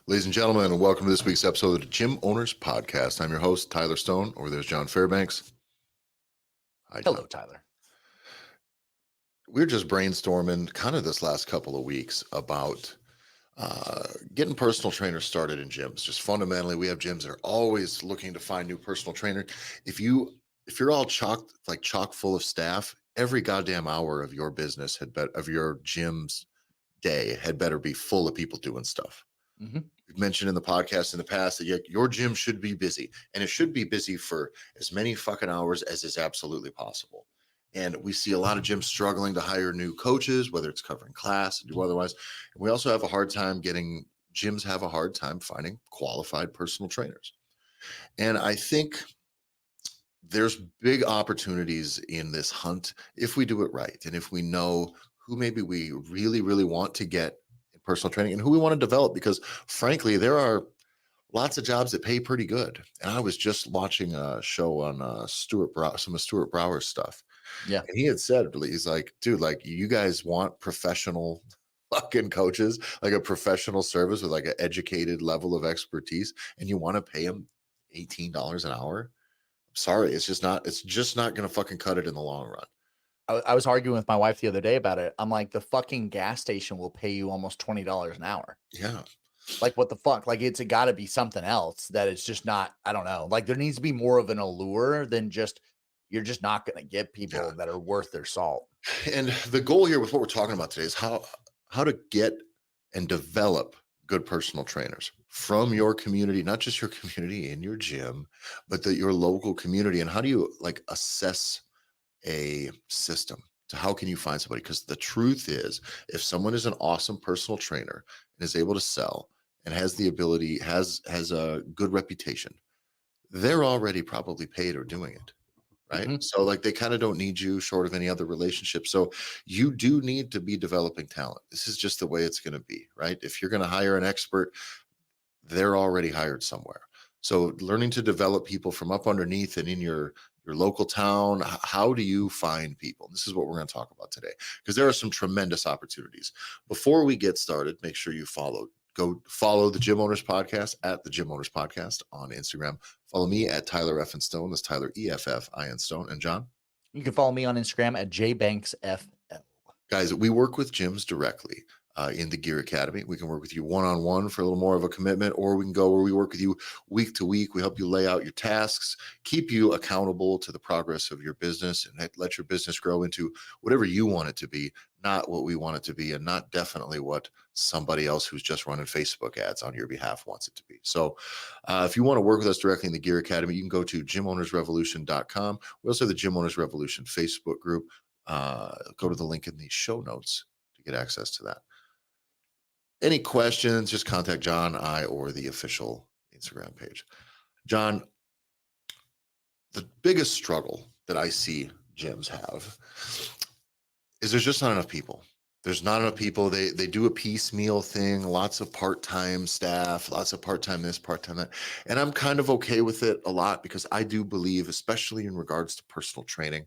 Ladies and gentlemen, and welcome to this week's episode of the Gym Owners Podcast. I'm your host, Tyler Stone. Over there's John Fairbanks. Hi, John. Hello, Tyler. We're just brainstorming kind of this last couple of weeks about getting personal trainers started in gyms. Just fundamentally, we have gyms that are always looking to find new personal trainer. If you're all chock full of staff, every goddamn hour of your business of your gym's day had better be full of people doing stuff. Mm-hmm. We've mentioned in the podcast in the past that your gym should be busy, and it should be busy for as many fucking hours as is absolutely possible. And we see a lot of gyms struggling to hire new coaches, whether it's covering class or do otherwise. And we also have a hard time gyms have a hard time finding qualified personal trainers. And I think there's big opportunities in this hunt if we do it right. And if we know who maybe we really, really want to get personal training and who we want to develop, because frankly, there are lots of jobs that pay pretty good. And I was just watching a show on some of Stuart Brower's stuff. Yeah. And he had said, he's like, dude, like you guys want professional fucking coaches, like a professional service with like an educated level of expertise, and you want to pay them $18 an hour. I'm sorry, it's just not going to fucking cut it in the long run. I was arguing with my wife the other day about it. I'm like, the fucking gas station will pay you almost $20 an hour. Yeah. Like, what the fuck? Like, it's got to be something else that it's just not, I don't know. Like, there needs to be more of an allure than just, you're just not going to get people that are worth their salt. And the goal here with what we're talking about today is how to get and develop good personal trainers from your community, not just your community in your gym, but your local community. And how do you like assess a system to how can you find somebody? Because the truth is, if someone is an awesome personal trainer and is able to sell and has the ability, has a good reputation, they're already probably paid or doing it. Right. Mm-hmm. So like they kind of don't need you short of any other relationship. So you do need to be developing talent. This is just the way it's going to be. Right. If you're going to hire an expert, they're already hired somewhere. So learning to develop people from up underneath and in your local town, how do you find people? This is what we're going to talk about today, because there are some tremendous opportunities. Before we get started, make sure you go follow the Gym Owners Podcast at the Gym Owners Podcast on Instagram. Follow me at Tyler F. and Stone. That's Tyler EFF Stone. And John? You can follow me on Instagram at jbanksfl. Guys, we work with gyms directly. In the Gear Academy, we can work with you one-on-one for a little more of a commitment, or we can go where we work with you week to week. We help you lay out your tasks, keep you accountable to the progress of your business, and let your business grow into whatever you want it to be, not what we want it to be, and not definitely what somebody else who's just running Facebook ads on your behalf wants it to be. So if you want to work with us directly in the Gear Academy, you can go to gymownersrevolution.com. We also have the Gym Owners Revolution Facebook group. Go to the link in the show notes to get access to that. Any questions, just contact John, or the official Instagram page. John, the biggest struggle that I see gyms have is there's just not enough people. There's not enough people. They do a piecemeal thing, lots of part-time staff, lots of part-time this, part-time that. And I'm kind of okay with it a lot, because I do believe, especially in regards to personal training,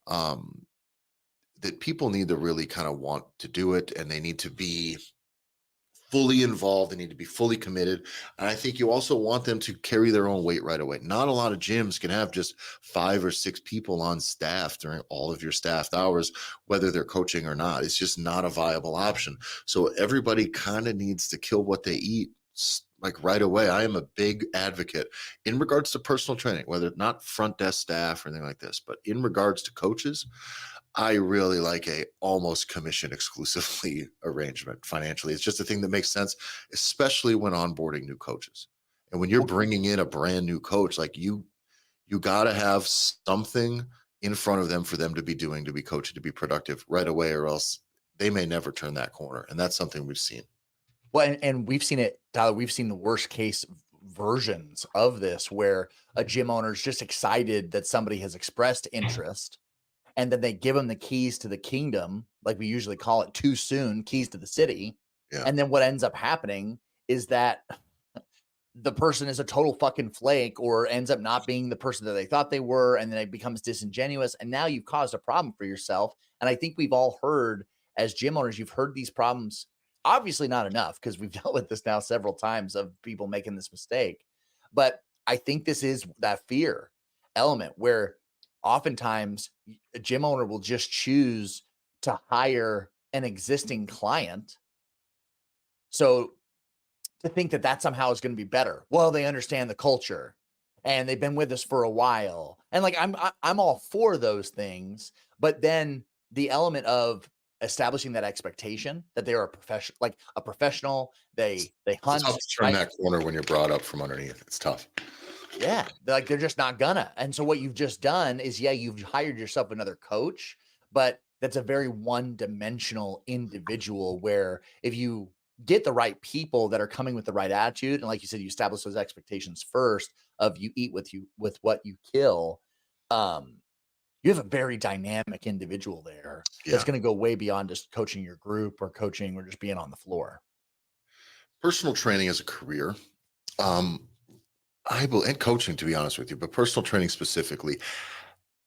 that people need to really kind of want to do it, and they need to be fully involved. They need to be fully committed. And I think you also want them to carry their own weight right away. Not a lot of gyms can have just 5 or 6 people on staff during all of your staffed hours, whether they're coaching or not. It's just not a viable option. So everybody kind of needs to kill what they eat, like right away. I am a big advocate in regards to personal training, whether not front desk staff or anything like this, but in regards to coaches, I really like a almost commission exclusively arrangement financially. It's just a thing that makes sense, especially when onboarding new coaches. And when you're bringing in a brand new coach, like you got to have something in front of them for them to be doing, to be coaching, to be productive right away, or else they may never turn that corner. And that's something we've seen. Well, and we've seen it, Tyler. We've seen the worst case versions of this, where a gym owner is just excited that somebody has expressed interest, and then they give them the keys to the kingdom, like we usually call it, too soon, keys to the city. Yeah. And then what ends up happening is that the person is a total fucking flake, or ends up not being the person that they thought they were, and then it becomes disingenuous. And now you've caused a problem for yourself. And I think we've all heard, as gym owners, you've heard these problems obviously not enough because we've dealt with this now several times of people making this mistake. But I think this is that fear element where oftentimes a gym owner will just choose to hire an existing client. So to think that that somehow is going to be better. Well, they understand the culture and they've been with us for a while. And like I'm all for those things, but then the element of establishing that expectation that they are a professional, they It's hunt, tough to turn right? that corner when you're brought up from underneath. It's tough. Yeah, they're just not gonna. And so what you've just done is, yeah, you've hired yourself another coach, but that's a very one-dimensional individual where if you get the right people that are coming with the right attitude, and like you said, you establish those expectations first of you eat with what you kill, um, you have a very dynamic individual there that's Yeah. going to go way beyond just coaching your group or coaching or just being on the floor. Personal training as a career. Um, I will, and coaching, to be honest with you, but personal training specifically,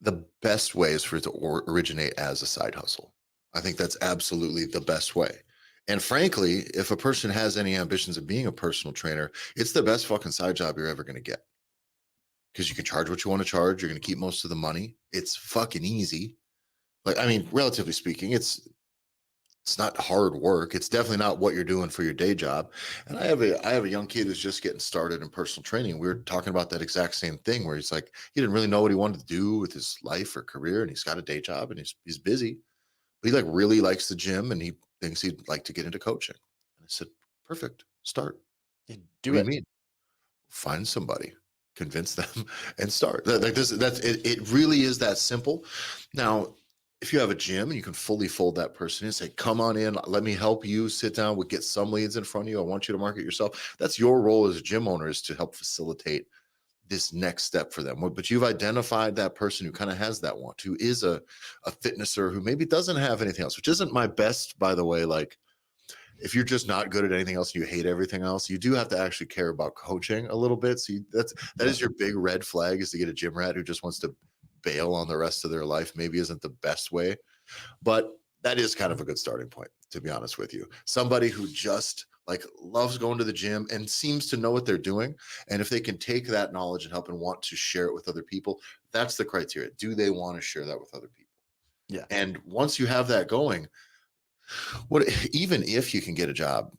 the best way is for it to originate as a side hustle. I think that's absolutely the best way. And frankly, if a person has any ambitions of being a personal trainer, it's the best fucking side job you're ever going to get because you can charge what you want to charge. You're going to keep most of the money. It's fucking easy. Like, I mean, relatively speaking, it's not hard work. It's definitely not what you're doing for your day job. And I have a young kid who's just getting started in personal training. We were talking about that exact same thing where he's like, he didn't really know what he wanted to do with his life or career, and he's got a day job and he's busy. But he like really likes the gym and he thinks he'd like to get into coaching. And I said, perfect, start. What Do do you it. mean? Find somebody, convince them, and start. Like this, that's it. It really is that simple. Now, if you have a gym and you can fully fold that person in, say, "Come on in, let me help you. Sit down. We'll get some leads in front of you. I want you to market yourself." That's your role as a gym owner, is to help facilitate this next step for them. But you've identified that person who kind of has that want, who is a fitnesser who maybe doesn't have anything else, which isn't my best, by the way. Like, if you're just not good at anything else, you hate everything else, you do have to actually care about coaching a little bit. So that is your big red flag, is to get a gym rat who just wants to bail on the rest of their life. Maybe isn't the best way, but that is kind of a good starting point, to be honest with you. Somebody who just like loves going to the gym and seems to know what they're doing. And if they can take that knowledge and help and want to share it with other people, that's the criteria. Do they want to share that with other people? Yeah. And once you have that going, what, even if you can get a job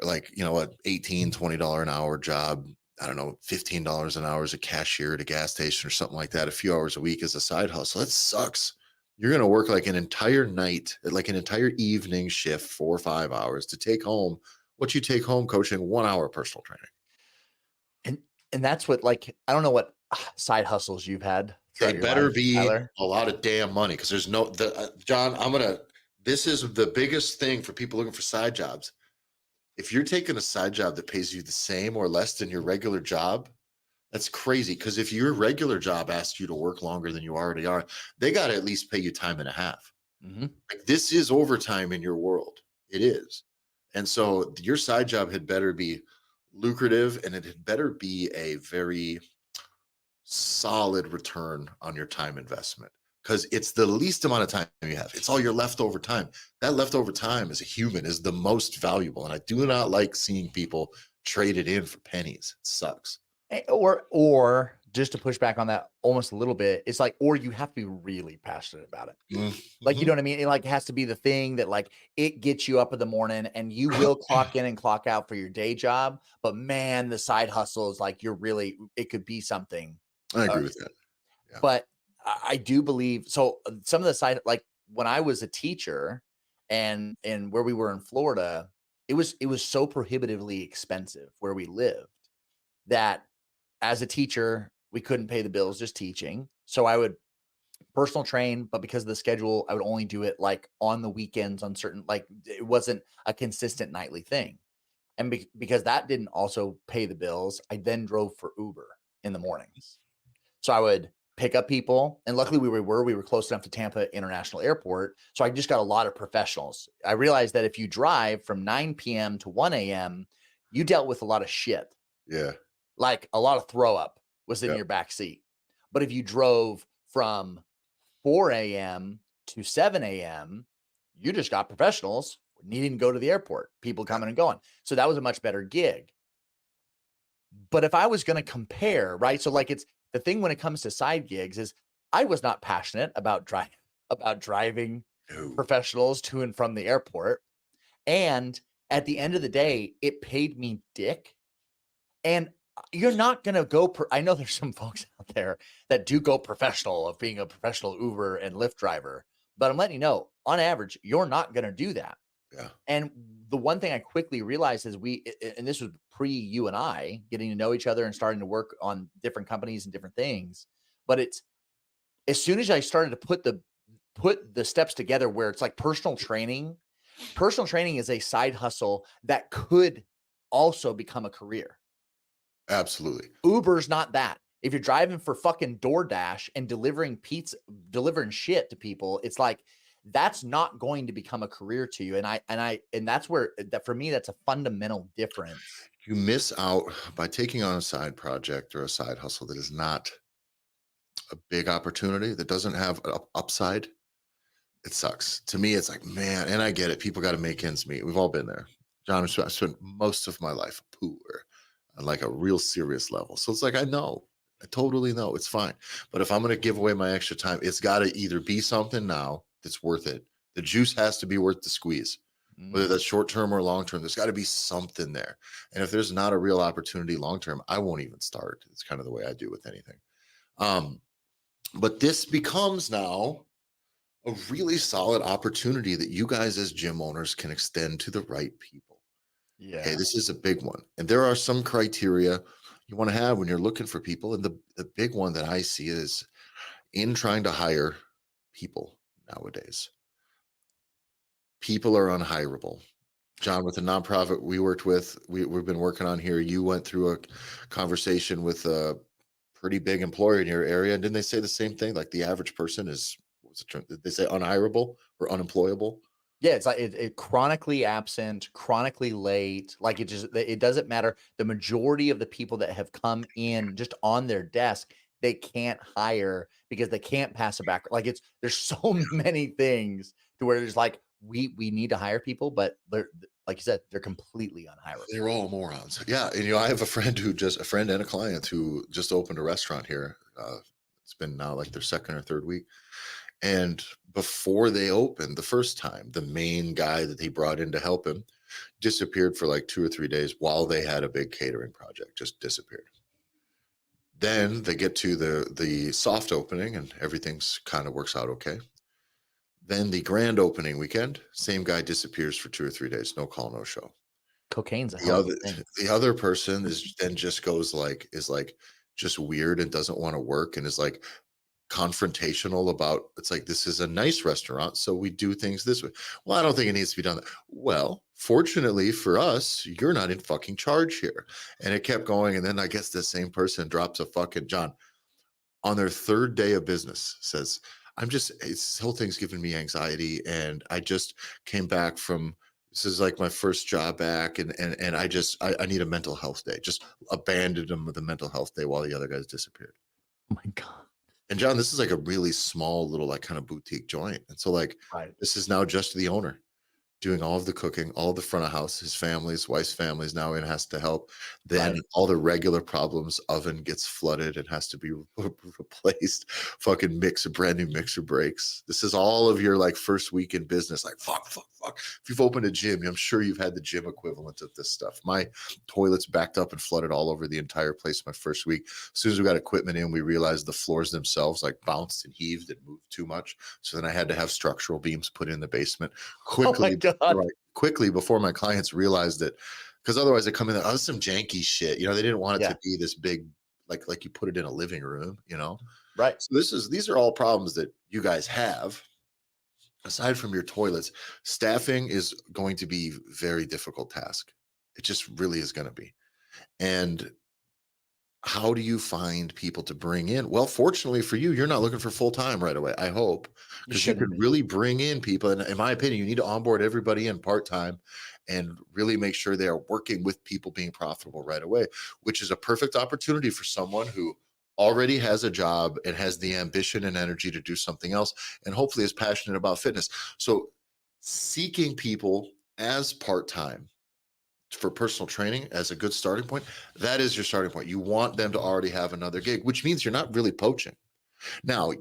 like, a 18 $20 an hour job, I don't know, $15 an hour as a cashier at a gas station or something like that, a few hours a week as a side hustle, that sucks. You're going to work like an entire night, like an entire evening shift, 4 or 5 hours to take home what you take home coaching 1 hour personal training. And and that's what, like, I don't know what side hustles you've had throughout It your better life, be Tyler. a lot of damn money, because there's no John, this is the biggest thing for people looking for side jobs. If you're taking a side job that pays you the same or less than your regular job, that's crazy. Because if your regular job asks you to work longer than you already are, they got to at least pay you time and a half. Mhm. Like, this is overtime in your world. It is. And so your side job had better be lucrative, and it had better be a very solid return on your time investment, because it's the least amount of time you have. It's all your leftover time. That leftover time as a human is the most valuable. And I do not like seeing people trade it in for pennies. It sucks. Or just to push back on that almost a little bit, it's like, or you have to be really passionate about it. Like, you Mhm. know what I mean? It like has to be the thing that like it gets you up in the morning and you will clock in and clock out for your day job. But man, the side hustle is like it could be something. I Uh, agree with that. Yeah. but I do believe so. Some of the side, like when I was a teacher and where we were in Florida, it was so prohibitively expensive where we lived that as a teacher, we couldn't pay the bills just teaching. So I would personal train, but because of the schedule, I would only do it like on the weekends on certain, like it wasn't a consistent nightly thing. And because that didn't also pay the bills, I then drove for Uber in the mornings. So I would pick up people, and luckily we were close enough to Tampa International Airport. So I just got a lot of professionals. I realized that if you drive from 9 p.m. to 1 a.m., you dealt with a lot of shit. Yeah. Like a lot of throw up was in Yep. your back seat. But if you drove from 4 a.m. to 7 a.m., you just got professionals needing to go to the airport, people coming and going. So that was a much better gig. But if I was going to compare, right? So like it's the thing when it comes to side gigs is I was not passionate about driving No. professionals to and from the airport. And at the end of the day, it paid me dick. And you're not going to go. I know there's some folks out there that do go professional of being a professional Uber and Lyft driver, but I'm letting you know, on average, you're not going to do that. Yeah. And the one thing I quickly realized is and this was pre you and I getting to know each other and starting to work on different companies and different things. But it's as soon as I started to put the steps together where it's like personal training is a side hustle that could also become a career. Absolutely. Uber's not that. If you're driving for fucking DoorDash and delivering pizza, delivering shit to people, it's like that's not going to become a career to you. And that's where that for me, that's a fundamental difference. You miss out by taking on a side project or a side hustle that is not a big opportunity, that doesn't have an upside. It sucks. To me, it's like, man, and I get it. People got to make ends meet. We've all been there. John, I spent most of my life poor on like a real serious level. So it's like, I know, I totally know it's fine. But if I'm going to give away my extra time, it's got to either be something now that's worth it. The juice has to be worth the squeeze, whether that's short term or long term. There's got to be something there. And if there's not a real opportunity long term, I won't even start. It's kind of the way I do with anything. But this becomes now a really solid opportunity that you guys as gym owners can extend to the right people. Yeah. Okay, this is a big one. And there are some criteria you want to have when you're looking for people. And the big one that I see is in trying to hire people nowadays. People are unhireable. John, with the nonprofit we worked with, we've been working on here, you went through a conversation with a pretty big employer in your area. And didn't they say the same thing? Like the average person is, what was the term? Did they say unhireable or unemployable? Yeah, it's like it chronically absent, chronically late. Like it doesn't matter. The majority of the people that have come in just on their desk, they can't hire because they can't pass a background. Like there's so many things to where there's like we need to hire people, but they're like you said, they're completely unhireable. They're all morons. Yeah. And, I have a friend a friend and a client who just opened a restaurant here. It's been now like their second or third week. And before they opened the first time, the main guy that he brought in to help him disappeared for like 2 or 3 days while they had a big catering project, just disappeared. Then they get to the soft opening and everything's kind of works out okay. Then the grand opening weekend, same guy disappears for 2 or 3 days, no call, no show. Cocaine's a The hell of other a thing. the other person is then just goes like is like just weird and doesn't want to work and is like confrontational about it's like this is a nice restaurant, so we do things this way. Well, I don't think it needs to be done that. Well, fortunately for us, you're not in fucking charge here. And it kept going. And then I guess the same person drops a fucking John on their third day of business says, this whole thing's giving me anxiety. And I just came back from, this is like my first job back. And I need a mental health day. Just abandoned him with a mental health day while the other guys disappeared. Oh my God. And John, this is like a really small little like kind of boutique joint. And so like, Right. this is now just the owner doing all of the cooking, all of the front of house. His family's wife's family is now in, has to help. Then Right. all the regular problems, oven gets flooded and has to be replaced. Fucking brand new mixer breaks. This is all of your like first week in business. Like fuck. If you've opened a gym, I'm sure you've had the gym equivalent of this stuff. My toilets backed up and flooded all over the entire place my first week. As soon as we got equipment in, we realized the floors themselves like bounced and heaved and moved too much. So then I had to have structural beams put in the basement Oh my quickly. God. Right, quickly before my clients realized it, because otherwise they come in, oh, some janky shit. They didn't want it Yeah. to be this big, like you put it in a living room, Right. So these are all problems that you guys have. Aside from your toilets, staffing is going to be very difficult task. It just really is going to be. And how do you find people to bring in? Well, fortunately for you, you're not looking for full time right away. I hope, because you shouldn't could be. really bring in people. And in my opinion, you need to onboard everybody in part time and really make sure they are working with people being profitable right away, which is a perfect opportunity for someone who already has a job and has the ambition and energy to do something else and hopefully is passionate about fitness. So seeking people as part-time for personal training as a good starting point, that is your starting point. You want them to already have another gig, which means you're not really poaching. Now,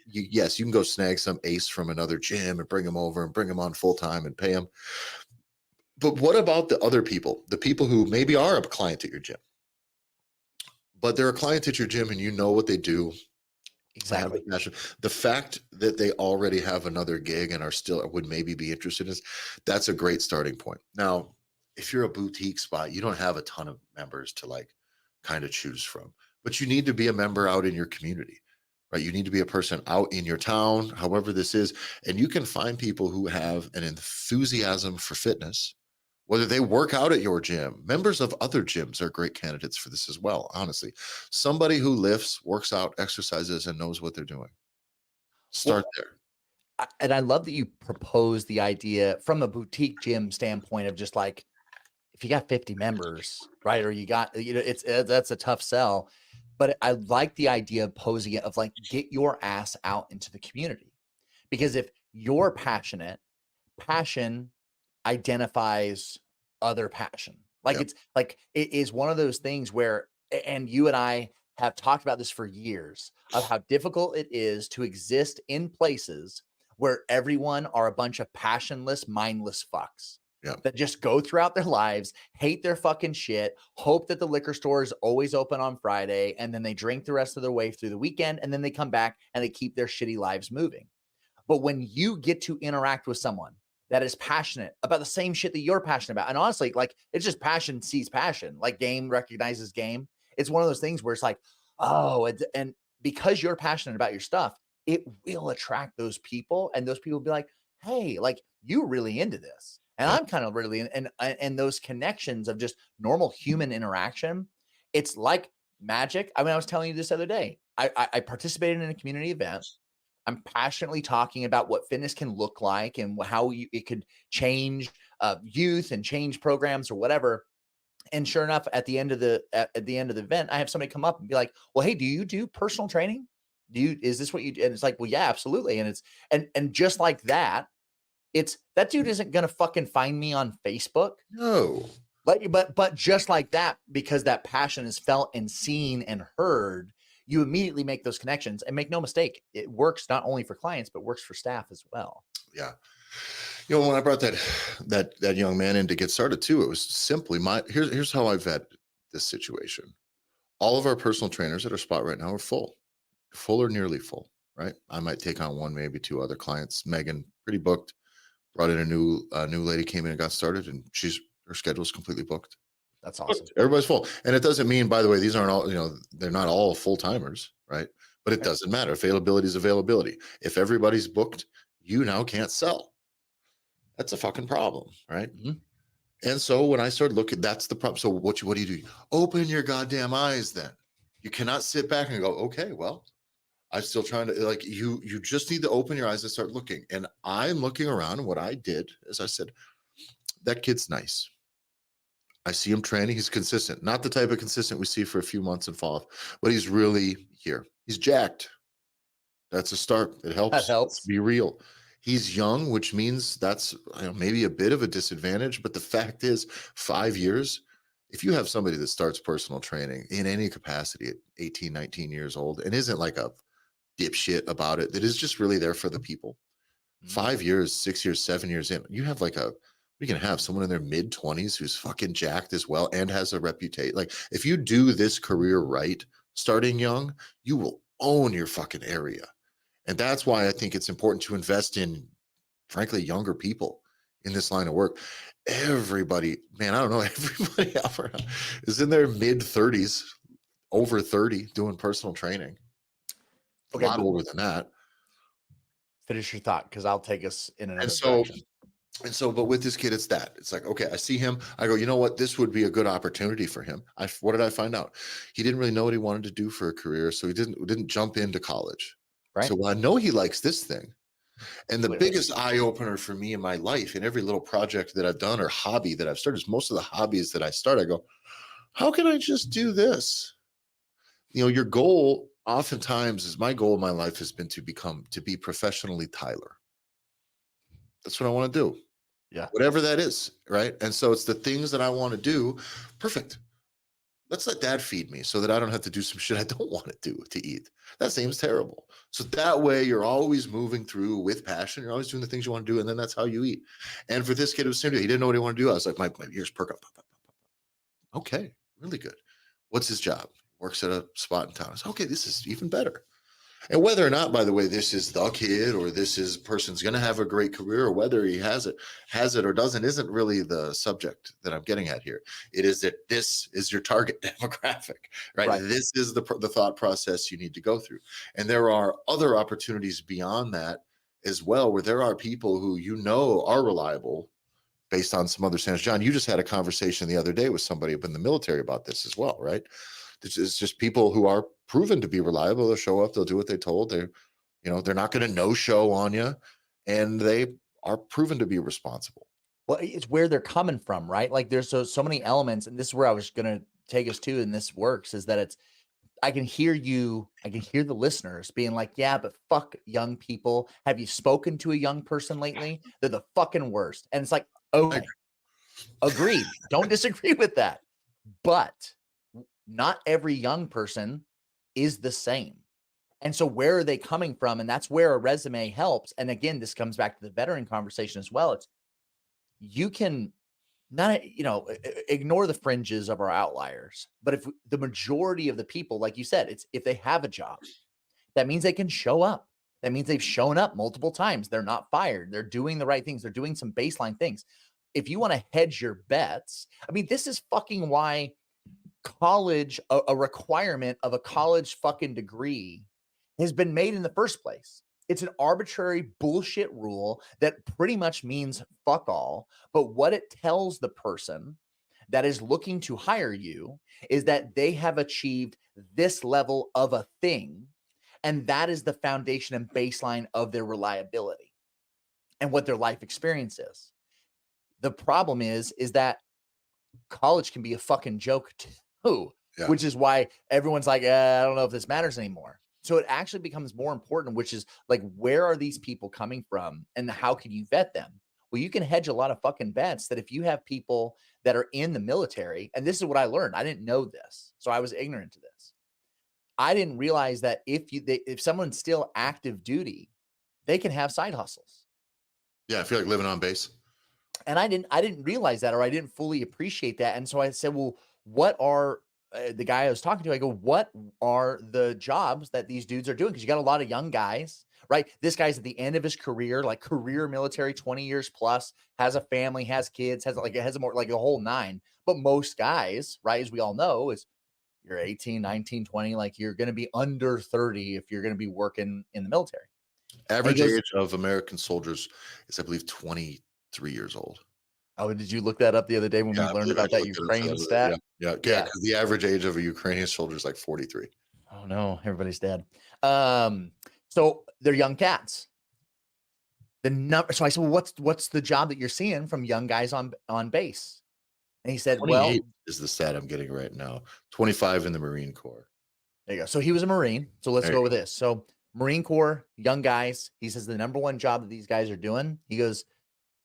yes, you can go snag some ace from another gym and bring them over and bring them on full time and pay them. But what about the other people, the people who maybe are a client at your gym, but they're a client at your gym and you know what they do, have the Exactly. passion. The fact that they already have another gig and are still would maybe be interested in this, that's a great starting point. Now, if you're a boutique spot, you don't have a ton of members to like kind of choose from, but you need to be a member out in your community, right? You need to be a person out in your town, however this is, and you can find people who have an enthusiasm for fitness, whether they work out at your gym. Members of other gyms are great candidates for this as well, honestly. Somebody who lifts, works out, exercises, and knows what they're doing. Well, Start there. and I love that you propose the idea from a boutique gym standpoint of just like, if you got 50 members, right? Or you got, it's that's a tough sell. But I like the idea of posing it of like, get your ass out into the community. Because if you're passionate, passion identifies other passion. Like Yep. it's like it is one of those things where, and you and I have talked about this for years of how difficult it is to exist in places where everyone are a bunch of passionless, mindless fucks Yep. that just go throughout their lives, hate their fucking shit, hope that the liquor store is always open on Friday, and then they drink the rest of their way through the weekend, and then they come back and they keep their shitty lives moving. But when you get to interact with someone that is passionate about the same shit that you're passionate about, and honestly, like it's just passion sees passion, like game recognizes game. It's one of those things where it's like, oh, and because you're passionate about your stuff, it will attract those people, and those people will be like, hey, like you really into this, and Yep. I'm kind of really, and those connections of just normal human interaction, it's like magic. I mean, I was telling you this other day. I participated in a community event. I'm passionately talking about what fitness can look like and how it could change youth and change programs or whatever. And sure enough, at the end of at the end of the event, I have somebody come up and be like, "Well, hey, do you do personal training? Do you is this what you do?" And it's like, "Well, yeah, absolutely." And it's and just like that, it's that dude isn't gonna fucking find me on Facebook. No. But just like that, because that passion is felt and seen and heard, you immediately make those connections and make no mistake, it works not only for clients, but works for staff as well. Yeah. When I brought that young man in to get started too, it was simply here's how I vet this situation. All of our personal trainers at our spot right now are full or nearly full, right? I might take on one, maybe two other clients. Megan, pretty booked. Brought in a new lady, came in and got started, and her schedule is completely booked. That's awesome. Booked. Everybody's full, and it doesn't mean, by the way, these aren't all. They're not all full timers, right? But it Right. doesn't matter. Availability is availability. If everybody's booked, you now can't sell. That's a fucking problem, right? Mhm. And so when I started looking, that's the problem. So what do you do? Open your goddamn eyes then. You cannot sit back and go, okay, well, I'm still trying to like you just need to open your eyes and start looking. And I'm looking around, and what I did is I said, that kid's nice. I see him training. He's consistent, not the type of consistent we see for a few months and fall off, but he's really here. He's jacked. That's a start. It That helps. Let's helps. be real. He's young, which means that's maybe a bit of a disadvantage. But the fact is, 5 years, if you have somebody that starts personal training in any capacity at 18, 19 years old and isn't like a dipshit about it, that is just really there for the people, Mhm. 5 years, 6 years, 7 years in, you have we can have someone in their mid 20s who's fucking jacked as well and has a reputation. Like, if you do this career right, starting young, you will own your fucking area. And that's why I think it's important to invest in, frankly, younger people in this line of work. Everybody, man, I don't know, everybody is in their mid 30s, over 30, doing personal training. A Okay, lot but older than that. finish your thought because I'll take us in And another so direction. but with this kid, it's that. It's like, okay, I see him. I go, you know what? This would be a good opportunity for him. What did I find out? He didn't really know what he wanted to do for a career, so he didn't jump into college. Right? So, well, I know he likes this thing. And the Clearly. biggest eye opener for me in my life, in every little project that I've done or hobby that I've started, is most of the hobbies that I start, I go, how can I just do this? Your goal oftentimes is my goal in my life has been to be professionally Tyler. That's what I want to do. Yeah. whatever that is, right? And so it's the things that I want to do. Perfect. Let's let dad feed me so that I don't have to do some shit I don't want to do to eat. That seems terrible. So that way you're always moving through with passion. You're always doing the things you want to do. And then that's how you eat. And for this kid, it was the same deal. He didn't know what he wanted to do. I was like, my ears perk up. Okay, really good. What's his job? Works at a spot in town. I said, okay, this is even better. And whether or not, by the way, this is the kid or this is person's going to have a great career, or whether he has it or doesn't, isn't really the subject that I'm getting at here. It is that this is your target demographic, right? Right. This is the thought process you need to go through. And there are other opportunities beyond that as well, where there are people who are reliable based on some other standards. John, you just had a conversation the other day with somebody up in the military about this as well, right? It's just people who are proven to be reliable. They'll show up, they'll do what they told. They're not going to no show on you, and they are proven to be responsible. Well, it's where they're coming from, right? Like there's so many elements, and this is where I was gonna take us to, and this works, is that I can hear the listeners being like, yeah, but fuck young people. Have you spoken to a young person lately? They're the fucking worst. And it's like, okay, agreed. Don't disagree with that. But not every young person is the same. And so where are they coming from? And that's where a resume helps. And again, this comes back to the veteran conversation as well. It's you can not, ignore the fringes of our outliers. But if the majority of the people, like you said, it's if they have a job, that means they can show up. That means they've shown up multiple times. They're not fired. They're doing the right things. They're doing some baseline things. If you want to hedge your bets, I mean, this is fucking why college, a requirement of a college fucking degree has been made in the first place. It's an arbitrary bullshit rule that pretty much means fuck all. But what it tells the person that is looking to hire you is that they have achieved this level of a thing. And that is the foundation and baseline of their reliability and what their life experience is. The problem is that college can be a fucking joke too, which is why everyone's like, I don't know if this matters anymore. So it actually becomes more important, which is like, where are these people coming from and how can you vet them? Well, you can hedge a lot of fucking bets that if you have people that are in the military, and this is what I learned. I didn't know this, so I was ignorant to this. I didn't realize that if someone's still active duty, they can have side hustles. Yeah, I feel like living on base. And I didn't realize that, or I didn't fully appreciate that. And so I said, well, what are the guy I was talking to? I go, what are the jobs that these dudes are doing? Because you got a lot of young guys, right? This guy's at the end of his career, like career military, 20 years plus, has a family, has kids, has a whole nine. But most guys, right, as we all know, is you're 18, 19, 20, like you're going to be under 30 if you're going to be working in the military. Average age of American soldiers is, I believe, 23 years old. Oh, did you look that up the other day when we learned about that Ukrainian stat? Yeah. Because the average age of a Ukrainian soldier is like 43. Oh no, everybody's dead. So they're young cats. So I said, well, what's the job that you're seeing from young guys on base? And he said, well, is the stat I'm getting right now. 25 in the Marine Corps. There you go. So he was a Marine. So let's go with this. So Marine Corps, young guys. He says the number one job that these guys are doing, he goes,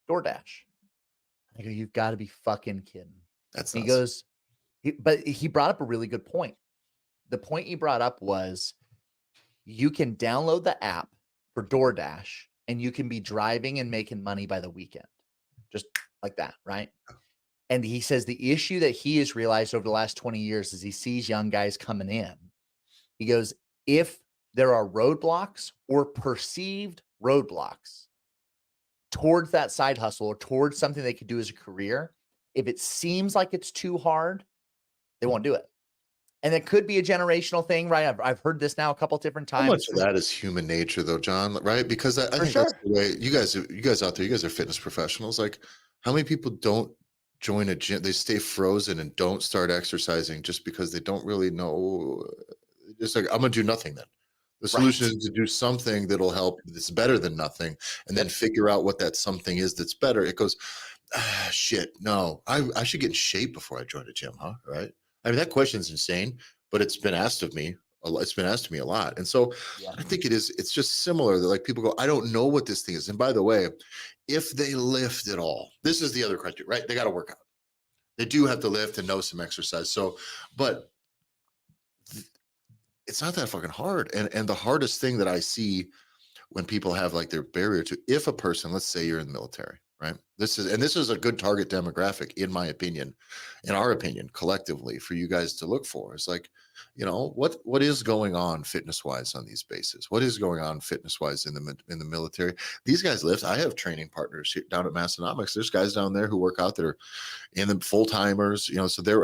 DoorDash. I go, you've got to be fucking kidding. That's nuts. He goes, but he brought up a really good point. The point he brought up was you can download the app for DoorDash and you can be driving and making money by the weekend. Just like that, right? And he says the issue that he has realized over the last 20 years is he sees young guys coming in. He goes, if there are roadblocks or perceived roadblocks towards that side hustle or towards something they could do as a career, if it seems like it's too hard, they won't do it. And it could be a generational thing, right? I've heard this now a couple different times. How much of that is human nature, though, John? Right? Because I think that's the way you guys out there. You guys are fitness professionals. Like, how many people don't join a gym? They stay frozen and don't start exercising just because they don't really know. It's like, I'm gonna do nothing then. The solution is to do something that'll help. That's better than nothing, and then figure out what that something is that's better. It goes, shit. No, I should get in shape before I join a gym, huh? Right? I mean, that question's insane, but it's been asked of me. It's been asked to me a lot. And so I think it's just similar that like people go, I don't know what this thing is. And by the way, if they lift at all, this is the other criteria, right? They got to work out. They do have to lift and know some exercise. So, but it's not that fucking hard. And the hardest thing that I see when people have like their barrier to, if a person, let's say you're in the military, right? This is a good target demographic, in my opinion, in our opinion, collectively, for you guys to look for. It's like, what is going on fitness wise on these bases? What is going on fitness wise in the military? These guys lift. I have training partners down at Massonomics. There's guys down there who work out that are in the full timers, so there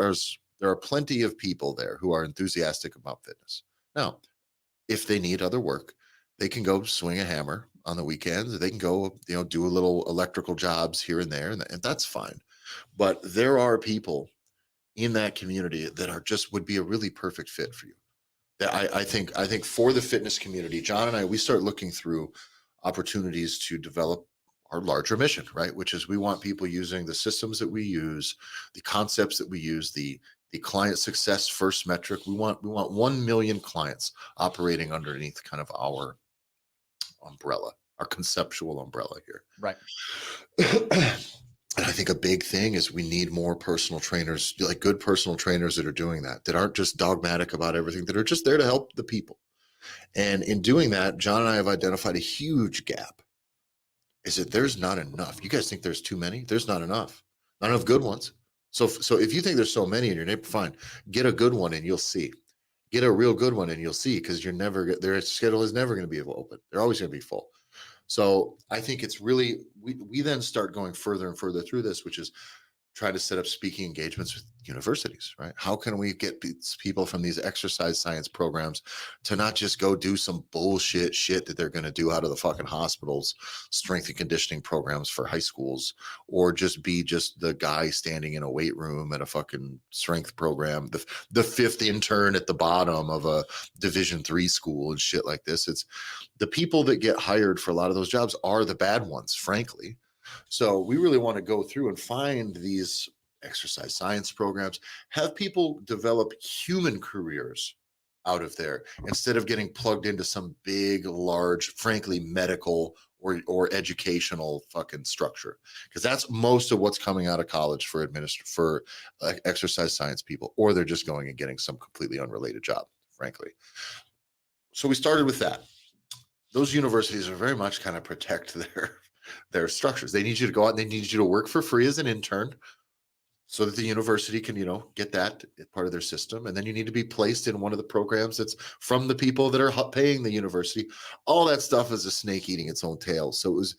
are plenty of people there who are enthusiastic about fitness. Now, if they need other work, they can go swing a hammer on the weekends. They can go, do a little electrical jobs here and there, and that's fine. But there are people in that community that are just would be a really perfect fit for you. That I think for the fitness community, John and I, we start looking through opportunities to develop our larger mission, right? Which is we want people using the systems that we use, the concepts that we use, the client success first metric. We want 1 million clients operating underneath kind of our umbrella, our conceptual umbrella here. Right. And I think a big thing is we need more personal trainers, like good personal trainers that are doing that aren't just dogmatic about everything, that are just there to help the people. And in doing that, John and I have identified a huge gap. Is that there's not enough. You guys think there's too many? There's not enough. Not enough good ones. So if you think there's so many in your neighborhood, fine. Get a good one and you'll see. Get a real good one and you'll see, because their schedule is never going to be open. They're always going to be full. So I think it's really, we then start going further and further through this, which is try to set up speaking engagements with universities, right? How can we get these people from these exercise science programs to not just go do some bullshit shit that they're going to do out of the fucking hospitals, strength and conditioning programs for high schools, or just be just the guy standing in a weight room at a fucking strength program, the fifth intern at the bottom of a Division III school and shit like this. It's the people that get hired for a lot of those jobs are the bad ones, frankly. So we really want to go through and find these exercise science programs, have people develop human careers out of there instead of getting plugged into some big, large, frankly, medical or educational fucking structure. Because that's most of what's coming out of college for exercise science people, or they're just going and getting some completely unrelated job, frankly. So we started with that. Those universities are very much kind of protect their structures. They need you to go out and they need you to work for free as an intern so that the university can, get that part of their system. And then you need to be placed in one of the programs that's from the people that are paying the university. All that stuff is a snake eating its own tail. So it's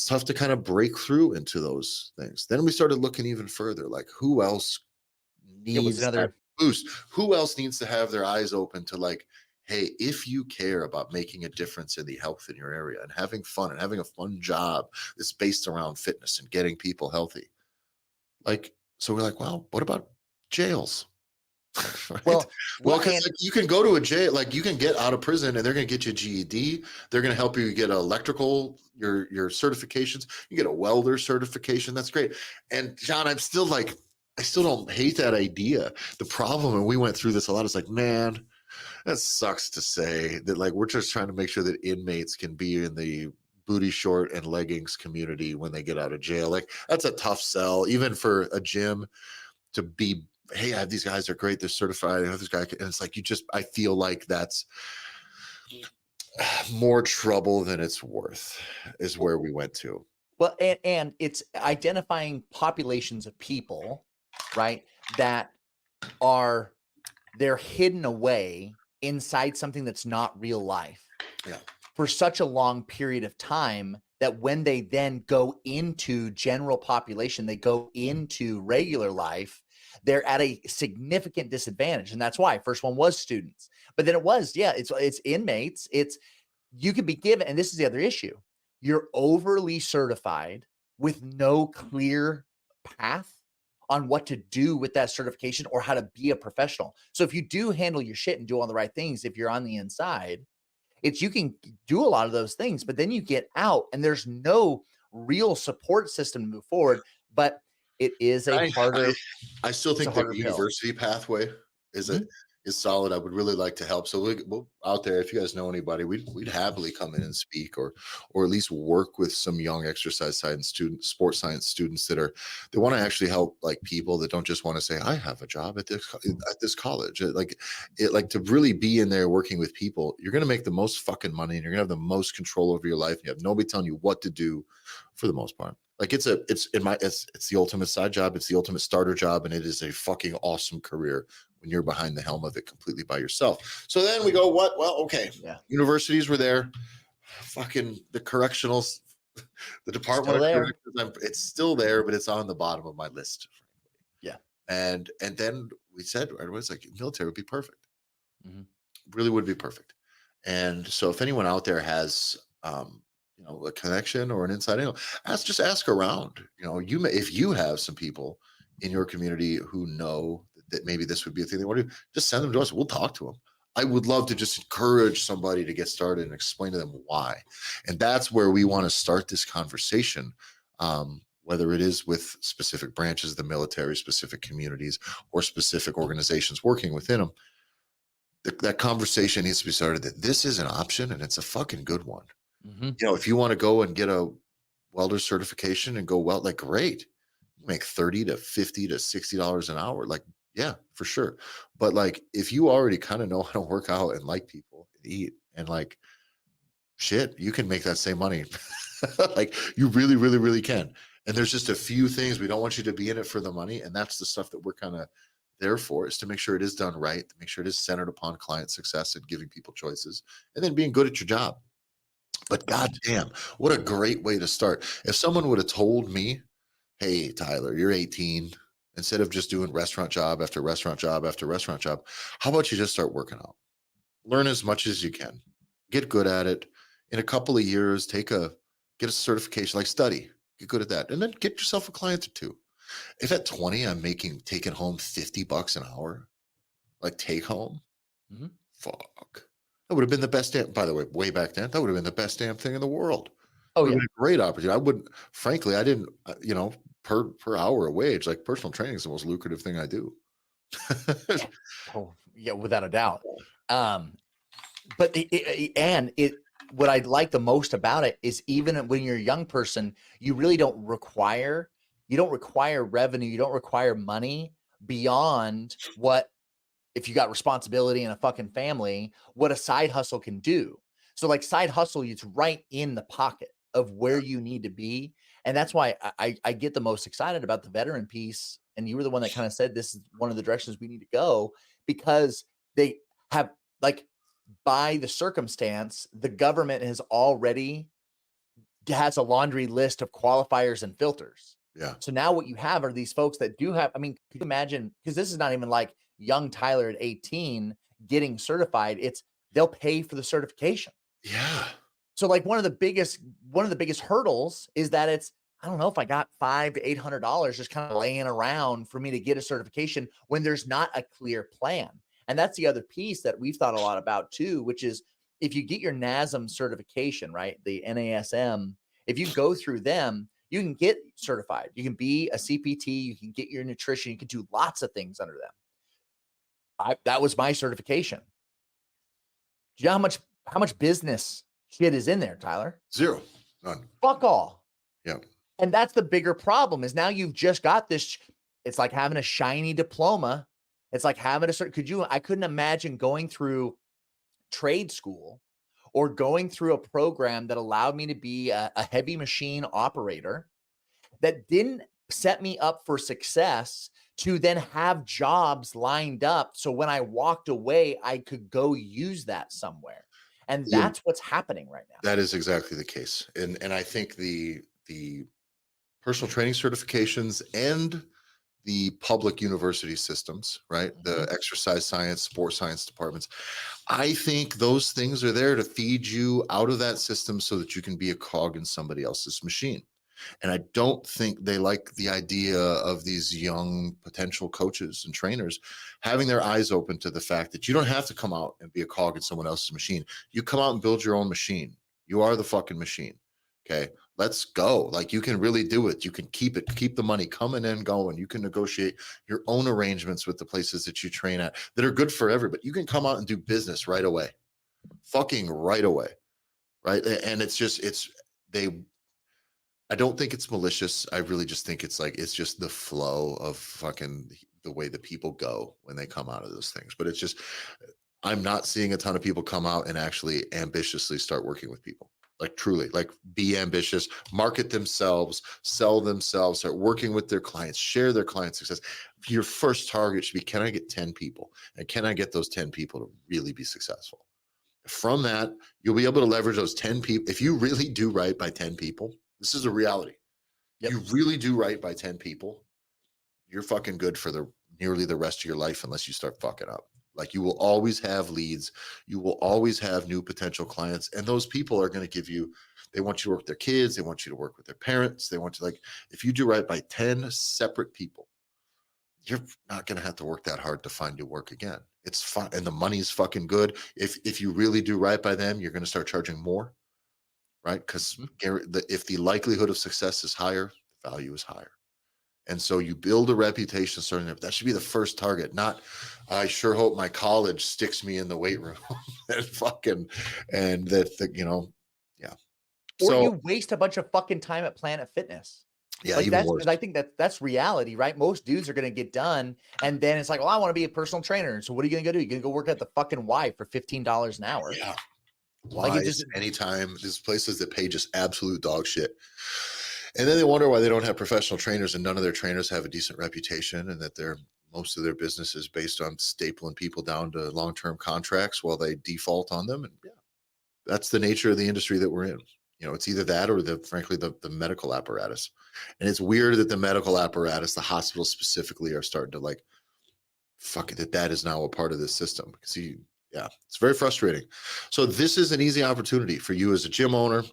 tough to kind of break through into those things. Then we started looking even further, like who else needs that boost? Who else needs to have their eyes open to like, hey, if you care about making a difference in the health in your area and having fun and having a fun job that's based around fitness and getting people healthy, so we're like, well, what about jails? Right? Well, because you can go to a jail, like you can get out of prison and they're going to get you a GED. They're going to help you get electrical, your certifications. You get a welder certification. That's great. And John, I still don't hate that idea. The problem, and we went through this a lot, is like, man, that sucks to say that, like, we're just trying to make sure that inmates can be in the booty short and leggings community when they get out of jail. Like, that's a tough sell, even for a gym to be, hey, I have these guys, they're great, they're certified, I have this guy. And it's like, I feel like that's more trouble than it's worth, is where we went to. Well, and it's identifying populations of people, right, that they're hidden away inside something that's not real life for such a long period of time that when they then go into general population, they go into regular life, they're at a significant disadvantage. And that's why first one was students, but then it was, it's inmates. You could be given, and this is the other issue. You're overly certified with no clear path on what to do with that certification or how to be a professional. So if you do handle your shit and do all the right things, if you're on the inside, you can do a lot of those things, but then you get out and there's no real support system to move forward. But it is a harder. I still think the university pathway is is solid. I would really like to help. So we'll out there, if you guys know anybody, we'd happily come in and speak, or at least work with some young exercise science students, sports science students that they want to actually help like people that don't just want to say I have a job at this college. Like to really be in there working with people. You're going to make the most fucking money, and you're going to have the most control over your life. And you have nobody telling you what to do, for the most part. Like it's the ultimate side job. It's the ultimate starter job, and it is a fucking awesome career when you're behind the helm of it completely by yourself. So then we go, what? Well, okay. Yeah. Universities were there. Fucking the correctionals, the Department of Corrections. It's still there, but it's on the bottom of my list. Yeah. And then we said, right away, it's like military would be perfect. Mm-hmm. Really would be perfect. And so if anyone out there has a connection or an inside angle, just ask around. If you have some people in your community who know that maybe this would be a thing they want to do, just send them to us. We'll talk to them. I would love to just encourage somebody to get started and explain to them why. And that's where we want to start this conversation, whether it is with specific branches of the military, specific communities, or specific organizations working within them. That conversation needs to be started that this is an option, and it's a fucking good one. Mm-hmm. If you want to go and get a welder certification and go weld, like great, you make $30 to $50 to $60 an hour. Like, yeah, for sure. But like, if you already kind of know how to work out and like people and eat and like shit, you can make that same money. Like you really, really, really can. And there's just a few things. We don't want you to be in it for the money. And that's the stuff that we're kind of there for, is to make sure it is done right, to make sure it is centered upon client success and giving people choices, and then being good at your job. But goddamn, what a great way to start. If someone would have told me, hey, Tyler, you're 18, instead of just doing restaurant job after restaurant job after restaurant job, how about you just start working out? Learn as much as you can. Get good at it. In a couple of years, get a certification, like study, get good at that. And then get yourself a client or two. If at 20, I'm taking home $50 an hour, like take home, fuck. That would have been the best damn, by the way back then, that would have been the best damn thing in the world. Oh, yeah. A great opportunity. I didn't, per hour a wage, like personal training is the most lucrative thing I do. Yeah. Oh, yeah, without a doubt. But what I like the most about it is, even when you're a young person, you really don't require revenue. You don't require money beyond what, if you got responsibility and a fucking family, what a side hustle can do. So like side hustle, it's right in the pocket of where you need to be. And that's why I get the most excited about the veteran piece. And you were the one that kind of said this is one of the directions we need to go, because they have, like, by the circumstance, the government has a laundry list of qualifiers and filters. Yeah. So now what you have are these folks that do have, I mean, could you imagine, because this is not even like young Tyler at 18 getting certified. They'll pay for the certification. Yeah. So like one of the biggest hurdles is that I don't know if I got $500 to $800 just kind of laying around for me to get a certification when there's not a clear plan. And that's the other piece that we've thought a lot about too, which is if you get your NASM certification, right? The NASM, if you go through them, you can get certified. You can be a CPT, you can get your nutrition, you can do lots of things under them. That was my certification. Do you know how much business shit is in there, Tyler? Zero. None. Fuck all. Yeah. And that's the bigger problem, is now you've just got this. It's like having a shiny diploma. It's like having I couldn't imagine going through trade school or going through a program that allowed me to be a heavy machine operator that didn't set me up for success to then have jobs lined up. So when I walked away, I could go use that somewhere. And that's what's happening right now. That is exactly the case. And I think the personal training certifications and the public university systems, right? The exercise science, sports science departments. I think those things are there to feed you out of that system so that you can be a cog in somebody else's machine. And I don't think they like the idea of these young potential coaches and trainers having their eyes open to the fact that you don't have to come out and be a cog in someone else's machine. You come out and build your own machine. You are the fucking machine. Okay. Let's go. Like you can really do it. You can keep the money coming and going. You can negotiate your own arrangements with the places that you train at that are good for everybody. You can come out and do business right away, fucking right away. Right. And they, I don't think it's malicious. I really just think it's like, it's just the flow of fucking the way that people go when they come out of those things. But it's just, I'm not seeing a ton of people come out and actually ambitiously start working with people. Like truly, like be ambitious, market themselves, sell themselves, start working with their clients, share their client success. Your first target should be, can I get 10 people? And can I get those 10 people to really be successful? From that, you'll be able to leverage those 10 people. If you really do right by 10 people, this is a reality. Yep. You really do right by 10 people, you're fucking good for the nearly the rest of your life unless you start fucking up. Like you will always have leads, you will always have new potential clients, and those people are going to give you. They want you to work with their kids, they want you to work with their parents, they want to like. If you do right by 10 separate people, you're not going to have to work that hard to find new work again. It's fun, and the money's fucking good. If you really do right by them, you're going to start charging more, right? Because Mhm. if the likelihood of success is higher, the value is higher. And so you build a reputation starting there. That should be the first target. Not, I sure hope my college sticks me in the weight room and fucking, and yeah. Or So you waste a bunch of fucking time at Planet Fitness. yeah, Like even that's worse. because I think that's reality, right? Most dudes are gonna get done, and then it's like, well, I want to be a personal trainer. So what are you gonna go do? You're gonna go work at the fucking Y for $15 an hour. Yeah. Like it just Wise anytime. There's places that pay just absolute dog shit. And then they wonder why they don't have professional trainers and none of their trainers have a decent reputation and that most of their business is based on stapling people down to long-term contracts while they default on them. And yeah, that's the nature of the industry that we're in. It's either that or frankly the medical apparatus. And it's weird that the medical apparatus, the hospitals specifically, are starting to like fuck it, that is now a part of this system. See, yeah, it's very frustrating. So this is an easy opportunity for you as a gym owner.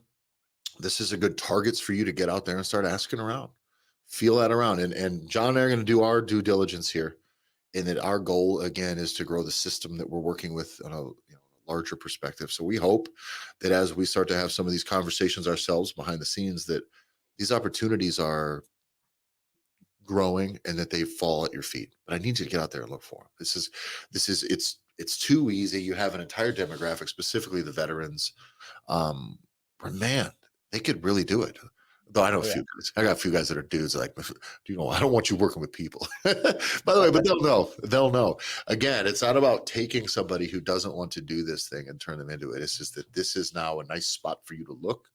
This is a good targets for you to get out there and start asking around. Feel that around. And John and I are going to do our due diligence here. And that our goal again is to grow the system that we're working with on a larger perspective. So we hope that as we start to have some of these conversations ourselves behind the scenes, that these opportunities are growing and that they fall at your feet. But I need you to get out there and look for them. It's too easy. You have an entire demographic, specifically the veterans, where man, they could really do it. Though I know a oh yeah. few guys. I got a few guys that are dudes like, do you know, I don't want you working with people. By the way, but they'll know. They'll know. Again, it's not about taking somebody who doesn't want to do this thing and turn them into it. It's just that this is now a nice spot for you to look.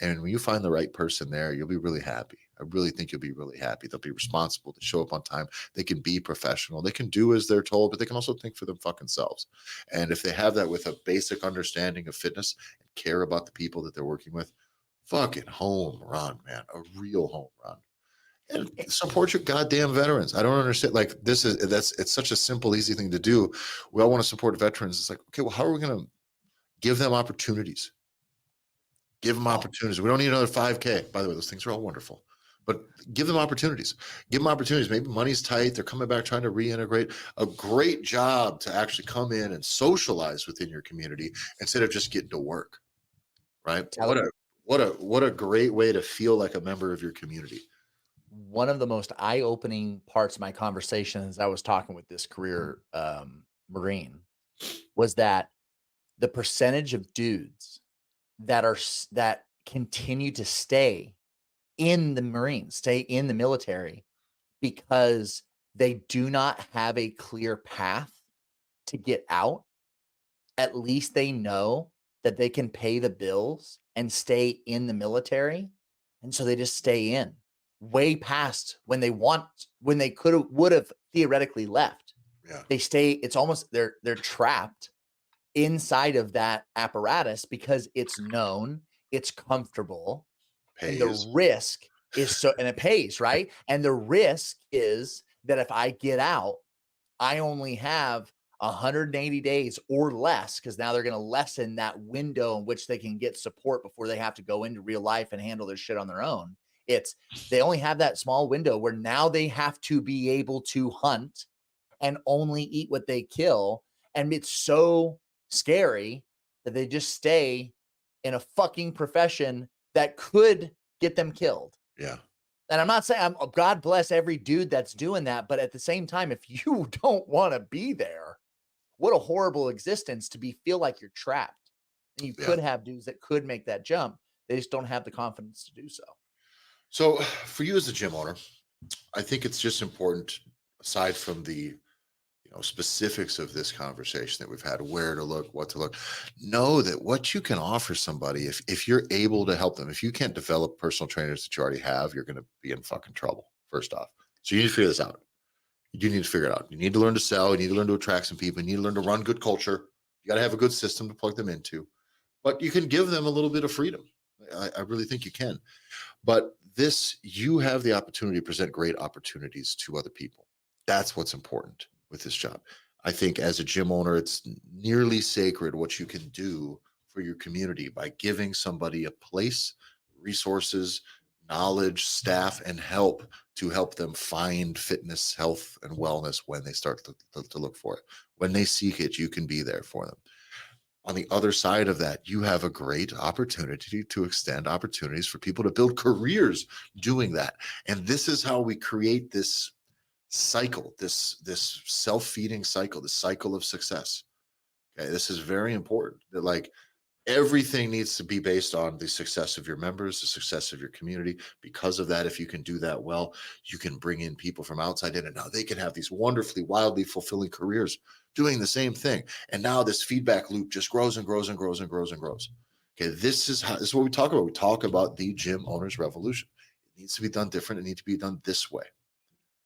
And when you find the right person there, you'll be really happy. I really think you'll be really happy. They'll be responsible to show up on time. They can be professional. They can do as they're told, but they can also think for them fucking selves. And if they have that with a basic understanding of fitness and care about the people that they're working with, fucking home run, man. A real home run. And support your goddamn veterans. I don't understand. Like it's such a simple, easy thing to do. We all want to support veterans. It's like, okay, well, how are we going to give them opportunities? Give them Oh, opportunities. We don't need another 5K. By the way, those things are all wonderful, but give them opportunities. Give them opportunities. Maybe money's tight. They're coming back trying to reintegrate. A great job to actually come in and socialize within your community instead of just getting to work. Right? tell What a great way to feel like a member of your community. one of the most eye-opening parts of my conversation as I was talking with this career Marine was that the percentage of dudes that continue to stay in the Marines, stay in the military because they do not have a clear path to get out. At least they know that they can pay the bills and stay in the military. And so they just stay in way past when they would have theoretically left. Yeah. They stay, it's almost they're trapped inside of that apparatus because it's known, it's comfortable, and the Pays. risk is and it pays, right? And the risk is that if I get out, I only have 180 days or less because now they're going to lessen that window in which they can get support before they have to go into real life and handle their shit on their own. It's they only have that small window where now they have to be able to hunt and only eat what they kill. And it's so scary that they just stay in a fucking profession that could get them killed. Yeah. And I'm not saying God bless every dude that's doing that, but at the same time, if you don't want to be there, what a horrible existence to feel like you're trapped. And you Yeah. could have dudes that could make that jump. They just don't have the confidence to do so. So for you as a gym owner, I think it's just important, aside from the specifics of this conversation that we've had, where to look, what to look, know that what you can offer somebody, if you're able to help them, if you can't develop personal trainers that you already have, you're going to be in fucking trouble, first off. So you need to figure this out. You need to figure it out. You need to learn to sell. You need to learn to attract some people. You need to learn to run good culture. You got to have a good system to plug them into, but you can give them a little bit of freedom. I really think you can. But you have the opportunity to present great opportunities to other people. That's what's important with this job. I think as a gym owner, it's nearly sacred what you can do for your community by giving somebody a place, resources, knowledge, staff, and help to help them find fitness, health, and wellness when they start to look for it. When they seek it, you can be there for them. On the other side of that, you have a great opportunity to extend opportunities for people to build careers doing that. And this is how we create this cycle, this self-feeding cycle, the cycle of success. Okay, this is very important. That like everything needs to be based on the success of your members, the success of your community. Because of that, if you can do that well, you can bring in people from outside in, and now they can have these wonderfully, wildly fulfilling careers doing the same thing. And now this feedback loop just grows and grows and grows and grows and grows. Okay, this is what we talk about. We talk about the gym owners revolution. It needs to be done different. It needs to be done this way.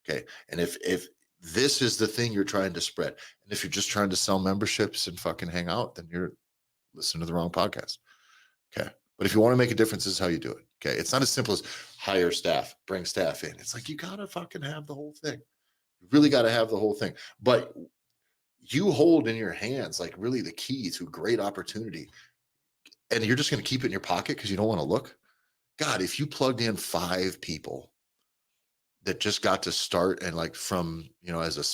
Okay. And if this is the thing you're trying to spread, and if you're just trying to sell memberships and fucking hang out, then you're listening to the wrong podcast. Okay. But if you want to make a difference, this is how you do it. Okay. It's not as simple as hire staff, bring staff in. It's like you gotta fucking have the whole thing. You really gotta have the whole thing. But you hold in your hands like really the key to great opportunity. And you're just gonna keep it in your pocket because you don't want to look. God, if you plugged in 5 people that just got to start and like from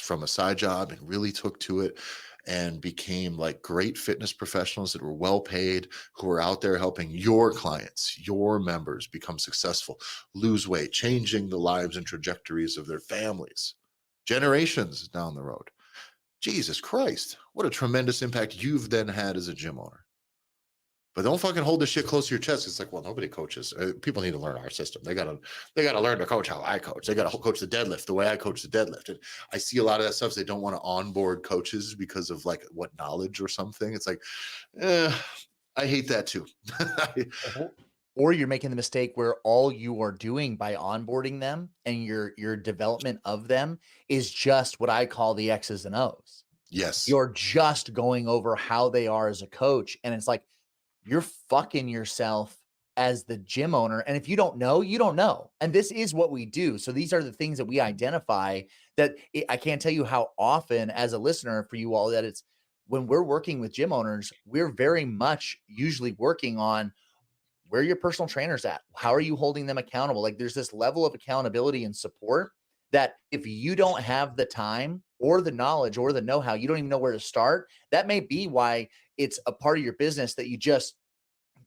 from a side job and really took to it and became like great fitness professionals that were well paid, who are out there helping your clients, your members become successful, lose weight, changing the lives and trajectories of their families generations down the road. Jesus Christ, what a tremendous impact you've then had as a gym owner. But don't fucking hold this shit close to your chest. It's like, well, nobody coaches. People need to learn our system. They gotta learn to coach how I coach. They gotta coach the deadlift the way I coach the deadlift. And I see a lot of that stuff. They don't want to onboard coaches because of like what knowledge or something. It's like, I hate that too. Or you're making the mistake where all you are doing by onboarding them and your development of them is just what I call the X's and O's. Yes. You're just going over how they are as a coach. And it's like, you're fucking yourself as the gym owner. And if you don't know, you don't know. And this is what we do. So these are the things that we identify that I can't tell you how often as a listener for you all that it's when we're working with gym owners, we're very much usually working on where your personal trainer's at. How are you holding them accountable? Like there's this level of accountability and support that if you don't have the time or the knowledge or the know-how, you don't even know where to start. That may be why it's a part of your business that you just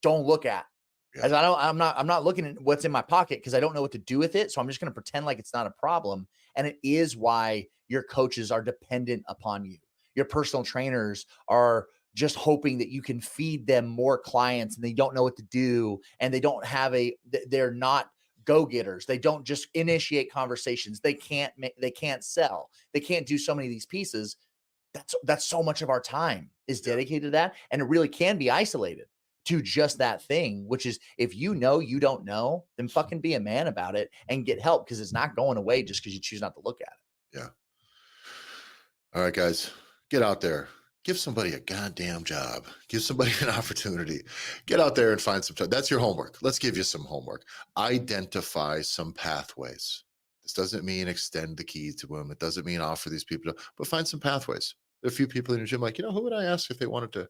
don't look at. Yeah. As I'm not looking at what's in my pocket because I don't know what to do with it. So I'm just going to pretend like it's not a problem. And it is why your coaches are dependent upon you. Your personal trainers are just hoping that you can feed them more clients and they don't know what to do. And they don't have they're not go-getters. They don't just initiate conversations. They can't sell. They can't do so many of these pieces. That's so much of our time is dedicated to that. And it really can be isolated to just that thing, which is if you know you don't know, then fucking be a man about it and get help because it's not going away just because you choose not to look at it. Yeah. All right, guys, get out there. Give somebody a goddamn job. Give somebody an opportunity. Get out there and find some time. That's your homework. Let's give you some homework. Identify some pathways. This doesn't mean extend the key to them. It doesn't mean offer these people, but find some pathways. There are a few people in your gym like, who would I ask if they wanted to,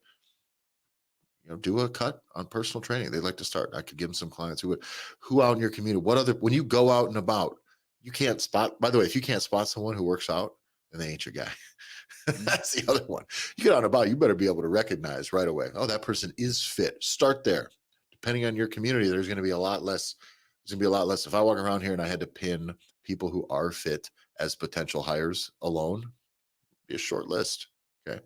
do a cut on personal training? They'd like to start. I could give them some clients who out in your community, when you go out and about, you can't spot, by the way, if you can't spot someone who works out, then they ain't your guy. That's the other one. You get out and about, you better be able to recognize right away. Oh, that person is fit. Start there. depending on your community, there's going to be a lot less. There's going to be a lot less. If I walk around here and I had to pin people who are fit as potential hires alone, be a short list. Okay.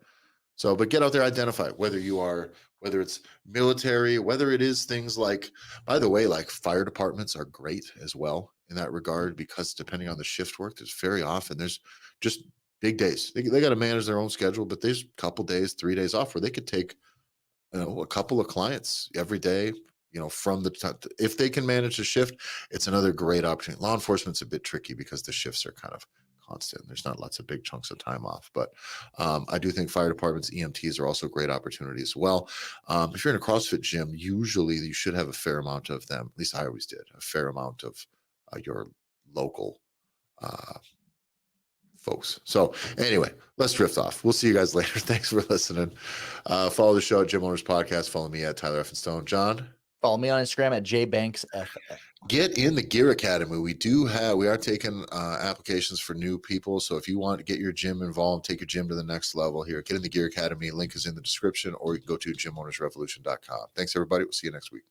So, but get out there, identify whether it's military, whether it is things like, by the way, like fire departments are great as well in that regard, because depending on the shift work, there's just big days. They got to manage their own schedule, but there's a couple days, 3 days off where they could take, a couple of clients every day, from the time, if they can manage the shift, it's another great opportunity. Law enforcement's a bit tricky because the shifts are kind of constant. There's not lots of big chunks of time off, but I do think fire departments, EMTs are also great opportunities as well. If you're in a CrossFit gym, usually you should have a fair amount of them. At least I always did, a fair amount of your local folks. So anyway, let's drift off. We'll see you guys later. Thanks for listening. Follow the show at Gym Owners Podcast. Follow me at Tyler Effenstone. John? Follow me on Instagram at jbanksff. Get in the Gear Academy. We are taking applications for new people. So if you want to get your gym involved, take your gym to the next level here, get in the Gear Academy. Link is in the description, or you can go to gymownersrevolution.com. Thanks, everybody. We'll see you next week.